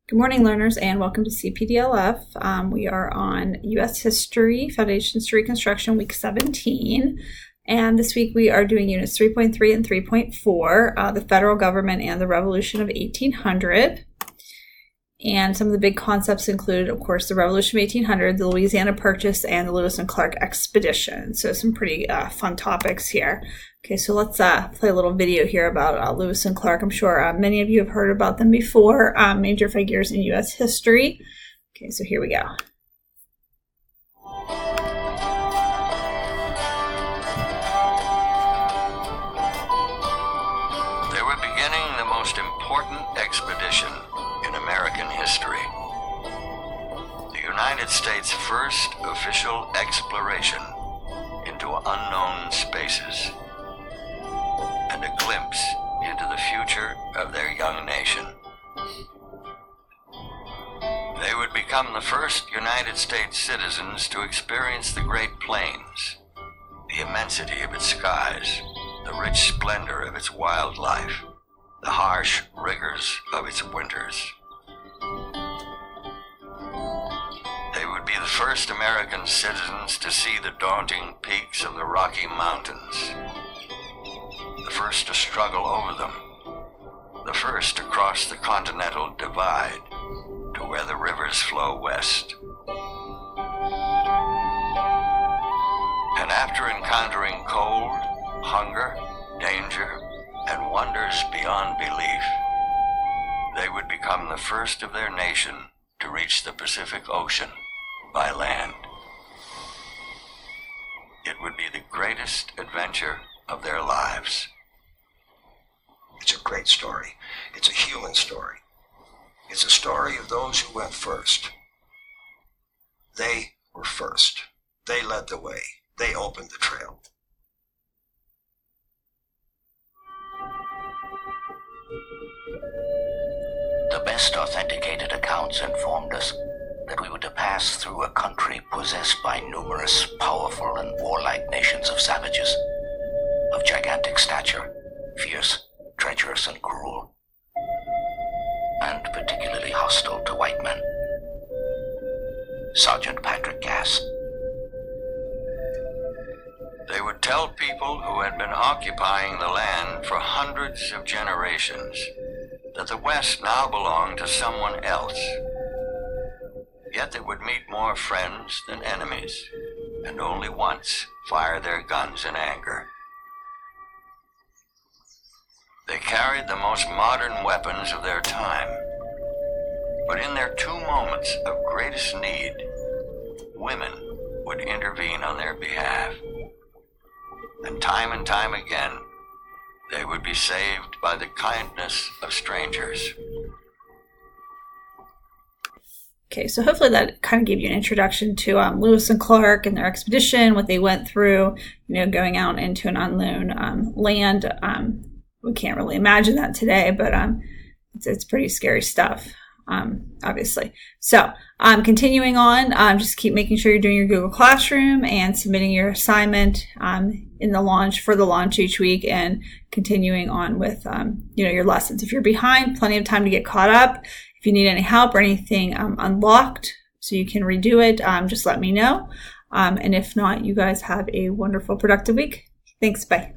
Good morning, learners, and welcome to CPDLF. We are on U.S. History, Foundations to Reconstruction, Week 17. And this week we are doing Units 3.3 and 3.4, the Federal Government and the Revolution of 1800. And some of the big concepts include, of course, the Revolution of 1800, the Louisiana Purchase, and the Lewis and Clark Expedition. So some pretty fun topics here. Okay, so let's play a little video here about Lewis and Clark. I'm sure many of you have heard about them before, major figures in U.S. history. Okay, so here we go. They were beginning the most important expedition in American history. The United States' first official exploration into unknown spaces, and a glimpse into the future of their young nation. They would become the first United States citizens to experience the Great Plains, the immensity of its skies, the rich splendor of its wildlife, the harsh rigors of its winters. They would be the first American citizens to see the daunting peaks of the Rocky Mountains, the first to struggle over them, the first to cross the Continental Divide to where the rivers flow west. And after encountering cold, hunger, danger, and wonders beyond belief, they would become the first of their nation to reach the Pacific Ocean by land. It would be the greatest adventure of their lives. It's a great story. It's a human story. It's a story of those who went first. They were first. They led the way. They opened the trail. The best authenticated accounts informed us that we were to pass through a country possessed by numerous, powerful, and warlike nations of savages, of gigantic stature, fierce, treacherous, and cruel, and particularly hostile to white men. Sergeant Patrick Gass. They would tell people who had been occupying the land for hundreds of generations that the West now belonged to someone else. Yet they would meet more friends than enemies, and only once fire their guns in anger. They carried the most modern weapons of their time, but in their two moments of greatest need, women would intervene on their behalf. And time again, they would be saved by the kindness of strangers. Okay, so hopefully that kind of gave you an introduction to Lewis and Clark and their expedition, what they went through, going out into an unknown land. We can't really imagine that today, but it's pretty scary stuff, obviously. So continuing on, just keep making sure you're doing your Google Classroom and submitting your assignment in the launch each week, and continuing on with your lessons. If you're behind, plenty of time to get caught up. If you need any help or anything unlocked so you can redo it, just let me know. And if not, you guys have a wonderful, productive week. Thanks. Bye.